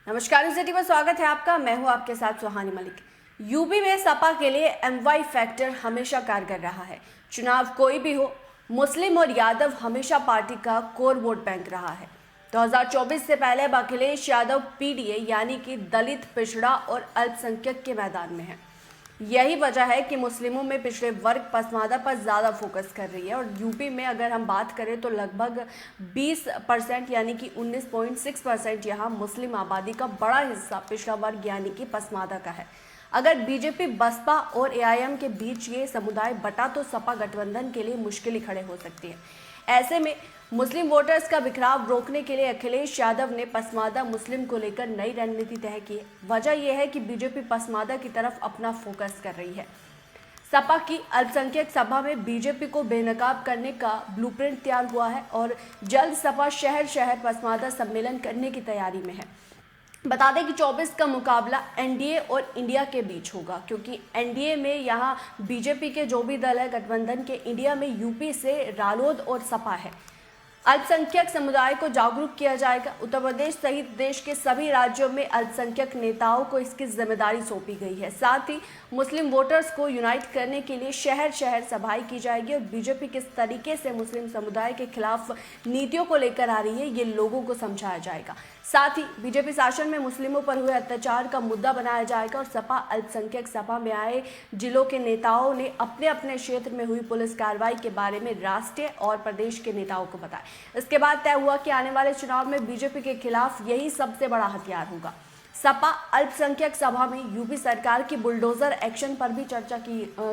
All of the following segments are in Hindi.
नमस्कार, न्यूज़ 18 में स्वागत है आपका। मैं हूं आपके साथ सुहानी मलिक। यूपी में सपा के लिए एमवाई फैक्टर हमेशा कारगर रहा है। चुनाव कोई भी हो, मुस्लिम और यादव हमेशा पार्टी का कोर वोट बैंक रहा है। 2024 से पहले अब अखिलेश यादव पीडीए यानी कि दलित, पिछड़ा और अल्पसंख्यक के मैदान में है। यही वजह है कि मुस्लिमों में पिछड़े वर्ग पसमादा पर ज़्यादा फोकस कर रही है और यूपी में अगर हम बात करें तो लगभग 20% यानी कि 19.6% यहाँ मुस्लिम आबादी का बड़ा हिस्सा पिछड़ा वर्ग यानी कि पसमादा का है। अगर बीजेपी, बसपा और एआईएम के बीच ये समुदाय बटा तो सपा गठबंधन के लिए मुश्किल खड़े हो सकती है। ऐसे में मुस्लिम वोटर्स का बिखराव रोकने के लिए अखिलेश यादव ने पसमादा मुस्लिम को लेकर नई रणनीति तय की है। वजह यह है कि बीजेपी पसमादा की तरफ अपना फोकस कर रही है। सपा की अल्पसंख्यक सभा में बीजेपी को बेनकाब करने का ब्लूप्रिंट तैयार हुआ है और जल्द सपा शहर शहर पसमादा सम्मेलन करने की तैयारी में है। बता दें कि 24 का मुकाबला एनडीए और इंडिया के बीच होगा, क्योंकि एनडीए में यहाँ बीजेपी के जो भी दल है गठबंधन के, इंडिया में यूपी से रालोद और सपा है। अल्पसंख्यक समुदाय को जागरूक किया जाएगा। उत्तर प्रदेश सहित देश के सभी राज्यों में अल्पसंख्यक नेताओं को इसकी जिम्मेदारी सौंपी गई है। साथ ही मुस्लिम वोटर्स को यूनाइट करने के लिए शहर शहर सभाएं की जाएगी और बीजेपी किस तरीके से मुस्लिम समुदाय के खिलाफ नीतियों को लेकर आ रही है ये लोगों को समझाया जाएगा। साथ ही बीजेपी शासन में मुस्लिमों पर हुए अत्याचार का मुद्दा बनाया जाएगा और सपा अल्पसंख्यक सभा में आए जिलों के नेताओं ने अपने अपने क्षेत्र में हुई पुलिस कार्रवाई के बारे में राष्ट्रीय और प्रदेश के नेताओं को बताया। इसके बाद तय हुआ कि आने वाले चुनाव में बीजेपी के खिलाफ यही सबसे बड़ा हथियार होगा। सपा अल्पसंख्यक सभा में यूपी सरकार की बुलडोजर एक्शन पर भी चर्चा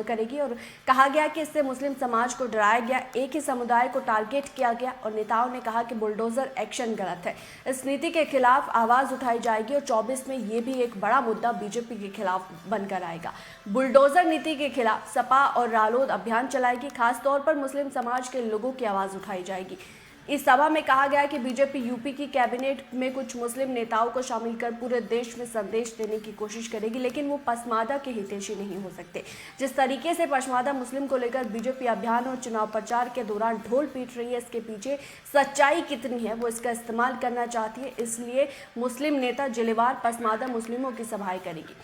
करेगी और कहा गया कि इससे मुस्लिम समाज को डराया गया, एक ही समुदाय को टारगेट किया गया और नेताओं ने कहा कि बुलडोजर एक्शन गलत है। इस नीति के खिलाफ आवाज उठाई जाएगी और 24 में ये भी एक बड़ा मुद्दा बीजेपी के खिलाफ बनकर आएगा। बुलडोजर नीति के खिलाफ सपा और रालोद अभियान चलाएगी। खासतौर पर मुस्लिम समाज के लोगों की आवाज उठाई जाएगी। इस सभा में कहा गया कि बीजेपी यूपी की कैबिनेट में कुछ मुस्लिम नेताओं को शामिल कर पूरे देश में संदेश देने की कोशिश करेगी, लेकिन वो पसमादा के हितैषी नहीं हो सकते। जिस तरीके से पसमादा मुस्लिम को लेकर बीजेपी अभियान और चुनाव प्रचार के दौरान ढोल पीट रही है, इसके पीछे सच्चाई कितनी है वो इसका इस्तेमाल करना चाहती है। इसलिए मुस्लिम नेता जिलेवार पसमादा मुस्लिमों की सभाएं करेगी।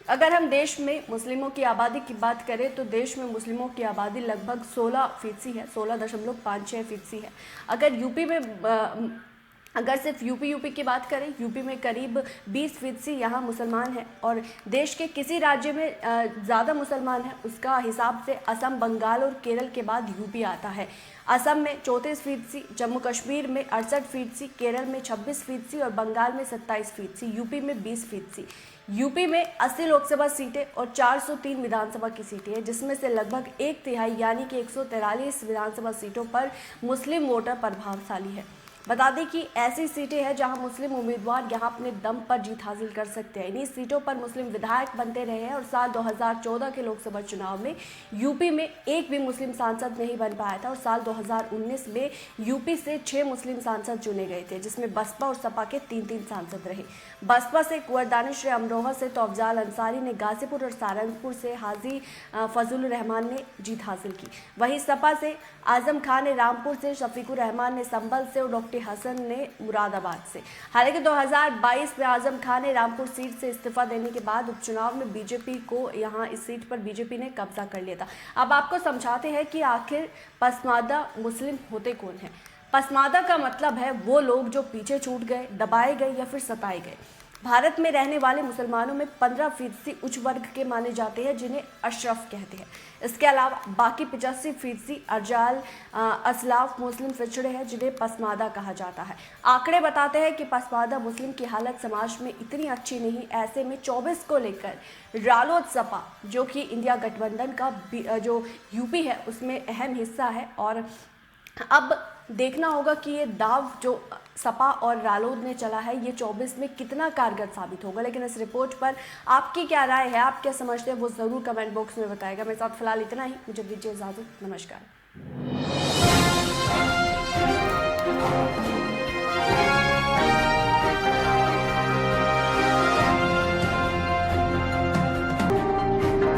अगर हम देश में मुस्लिमों की आबादी की बात करें तो देश में मुस्लिमों की आबादी लगभग 16% है, 16.56% है। अगर यूपी में अगर सिर्फ यूपी की बात करें, यूपी में करीब 20% यहाँ मुसलमान हैं और देश के किसी राज्य में ज़्यादा मुसलमान हैं उसका हिसाब से असम, बंगाल और केरल के बाद यूपी आता है। असम में 34%, जम्मू कश्मीर में 68%, केरल में 26% और बंगाल में 27%, यूपी में 20%। यूपी में 80 लोकसभा सीटें और 403 विधानसभा की सीटें हैं, जिसमें से लगभग एक तिहाई यानी कि 143 विधानसभा सीटों पर मुस्लिम वोटर प्रभावशाली है। बता दें कि ऐसी सीटें हैं जहां मुस्लिम उम्मीदवार यहां अपने दम पर जीत हासिल कर सकते हैं। इन्हीं सीटों पर मुस्लिम विधायक बनते रहे हैं और साल 2014 के लोकसभा चुनाव में यूपी में एक भी मुस्लिम सांसद नहीं बन पाया था और साल 2019 में यूपी से 6 मुस्लिम सांसद चुने गए थे, जिसमें बसपा और सपा के 3-3 सांसद रहे। बसपा से कुंवर दानिश अमरोहा से तो अफजाल अंसारी ने गाजीपुर और सहारनपुर से हाजी फजलुर रहमान ने जीत हासिल की। वहीं सपा से आजम खान ने रामपुर से, शफीकुर रहमान ने संभल से और डॉक्टर हसन ने मुरादाबाद से। हालांकि 2022 में आजम खान ने रामपुर सीट से इस्तीफा देने के बाद उपचुनाव में बीजेपी को यहां इस सीट पर बीजेपी ने कब्जा कर लिया था। अब आपको समझाते हैं कि आखिर पसमादा मुस्लिम होते कौन है। पसमादा का मतलब है वो लोग जो पीछे छूट गए, दबाए गए या फिर सताए गए। भारत में रहने वाले मुसलमानों में 15% उच्च वर्ग के माने जाते हैं, जिन्हें अशरफ कहते हैं। इसके अलावा बाकी 85% अर्जाल असलाफ मुस्लिम पिछड़े हैं, जिन्हें पसमादा कहा जाता है। आंकड़े बताते हैं कि पसमादा मुस्लिम की हालत समाज में इतनी अच्छी नहीं। ऐसे में 24 को लेकर रालोद सपा, जो कि इंडिया गठबंधन का जो यूपी है उसमें अहम हिस्सा है, और अब देखना होगा कि ये दाव जो सपा और रालोद ने चला है ये 24 में कितना कारगर साबित होगा। लेकिन इस रिपोर्ट पर आपकी क्या राय है, आप क्या समझते हैं, वो ज़रूर कमेंट बॉक्स में बताएगा। मेरे साथ फिलहाल इतना ही, मुझे दीजिए इजाज़त। नमस्कार।